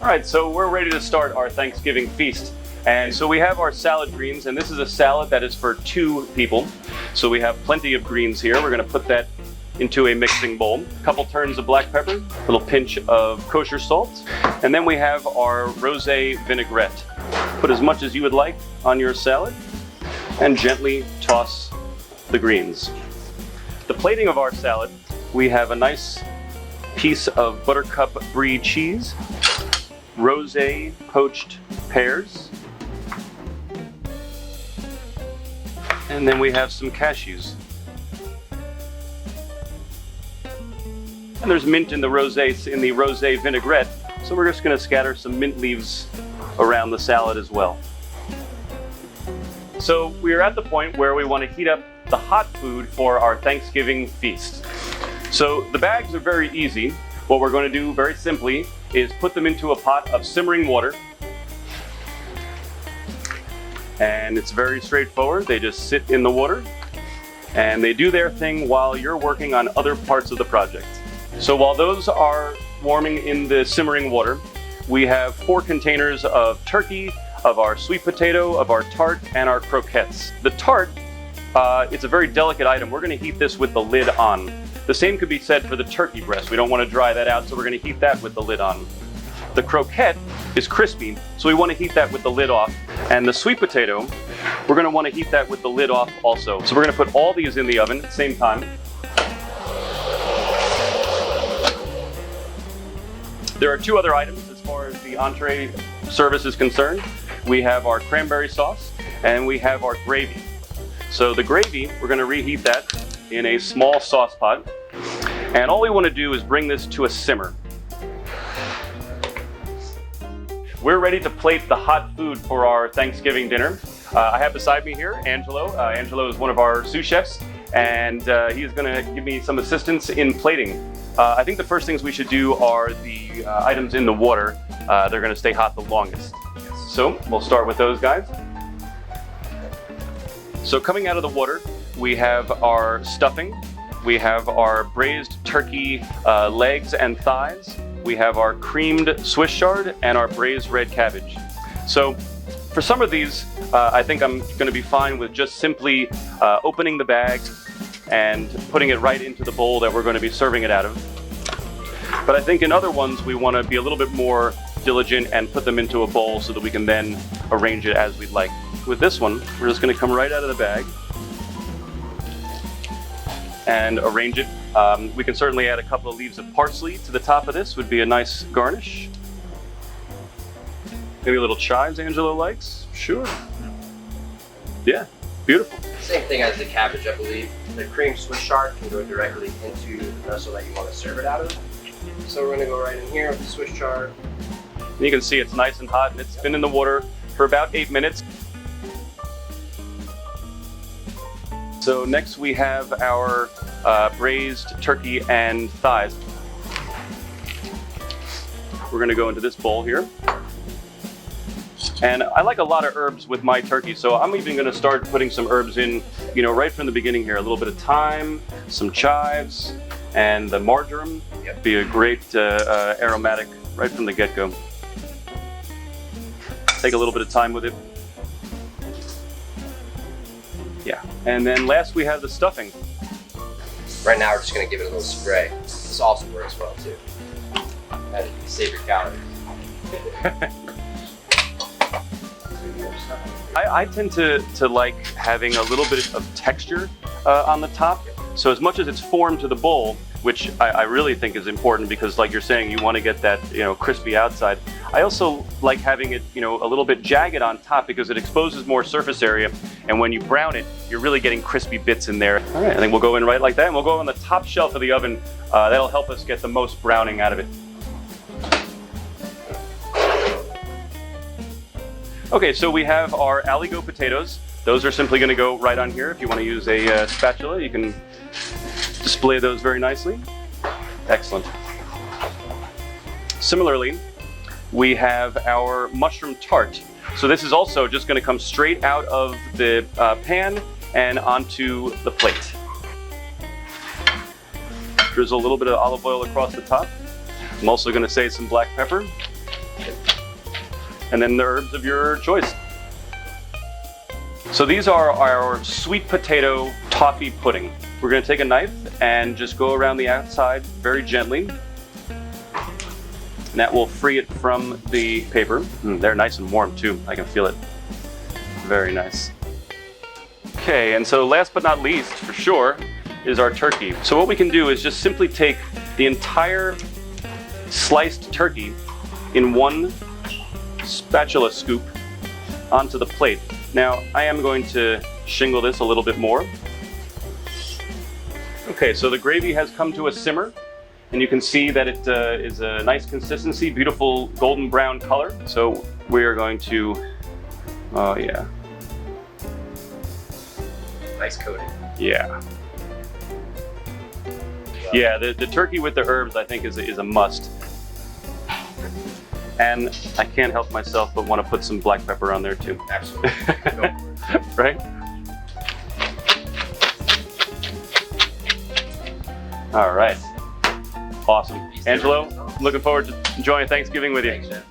right, so we're ready to start our Thanksgiving feast. And so we have our salad greens, and this is a salad that is for 2 people. So we have plenty of greens here. We're gonna put that into a mixing bowl. A couple turns of black pepper, a little pinch of kosher salt, and then we have our rosé vinaigrette. Put as much as you would like on your salad, and gently toss the greens. The plating of our salad, we have a nice piece of buttercup brie cheese, rosé poached pears, and then we have some cashews. And there's mint in the rosé vinaigrette, so we're just going to scatter some mint leaves around the salad as well. So we are at the point where we want to heat up the hot food for our Thanksgiving feast. So the bags are very easy. What we're going to do very simply is put them into a pot of simmering water. And it's very straightforward. They just sit in the water and they do their thing while you're working on other parts of the project. So while those are warming in the simmering water, we have 4 containers of turkey, of our sweet potato, of our tart, and our croquettes. The tart, it's a very delicate item. We're going to heat this with the lid on. The same could be said for the turkey breast. We don't want to dry that out, so we're going to heat that with the lid on. The croquette is crispy, so we want to heat that with the lid off. And the sweet potato, we're going to want to heat that with the lid off also. So we're going to put all these in the oven at the same time. There are 2 other items as far as the entree service is concerned. We have our cranberry sauce and we have our gravy. So the gravy, we're going to reheat that in a small sauce pot. And all we want to do is bring this to a simmer. We're ready to plate the hot food for our Thanksgiving dinner. I have beside me here Angelo. Angelo is one of our sous chefs, and he's going to give me some assistance in plating. I think the first things we should do are the items in the water. They're going to stay hot the longest. So we'll start with those guys. So coming out of the water, we have our stuffing. We have our braised turkey legs and thighs. We have our creamed Swiss chard and our braised red cabbage. So for some of these, I think I'm going to be fine with just simply opening the bag and putting it right into the bowl that we're going to be serving it out of. But I think in other ones, we want to be a little bit more diligent and put them into a bowl so that we can then arrange it as we'd like. With this one, we're just going to come right out of the bag and arrange it. We can certainly add a couple of leaves of parsley to the top of this, would be a nice garnish. Maybe a little chives Angelo likes? Sure. Yeah, beautiful. Same thing as the cabbage, I believe. The creamed Swiss chard can go directly into the vessel that you want to serve it out of. So we're going to go right in here with the Swiss chard. And you can see it's nice and hot, and it's been in the water for about 8 minutes. So next we have our braised turkey and thighs. We're going to go into this bowl here. And I like a lot of herbs with my turkey, so I'm even going to start putting some herbs in, right from the beginning here. A little bit of thyme, some chives, and the marjoram. Yep. Be a great aromatic right from the get-go. Take a little bit of time with it. Yeah, and then last we have the stuffing. Right now we're just going to give it a little spray. This also works well too. That'd save your calories. I tend to like having a little bit of texture on the top. So as much as it's formed to the bowl, which I really think is important because like you're saying, you want to get that, crispy outside. I also like having it, a little bit jagged on top because it exposes more surface area. And when you brown it, you're really getting crispy bits in there. All right, I think we'll go in right like that. And we'll go on the top shelf of the oven. That'll help us get the most browning out of it. Okay, so we have our aligo potatoes. Those are simply going to go right on here. If you want to use a spatula, you can display those very nicely. Excellent. Similarly, we have our mushroom tart. So this is also just going to come straight out of the pan and onto the plate. Drizzle a little bit of olive oil across the top. I'm also going to say some black pepper. and then the herbs of your choice. So these are our sweet potato toffee pudding. We're going to take a knife and just go around the outside very gently. And that will free it from the paper. They're nice and warm too. I can feel it. Very nice. Okay, and so last but not least, for sure, is our turkey. So what we can do is just simply take the entire sliced turkey in one spatula scoop onto the plate. Now, I am going to shingle this a little bit more. Okay, so the gravy has come to a simmer, and you can see that it is a nice consistency, beautiful golden brown color. So we are going to, oh yeah. Nice coating. Yeah. Yeah, the turkey with the herbs I think is a must. And I can't help myself but want to put some black pepper on there too. Absolutely. Go for it. Right? All right. Awesome. Angelo, looking forward to enjoying Thanksgiving with you. Thanks, Jeff.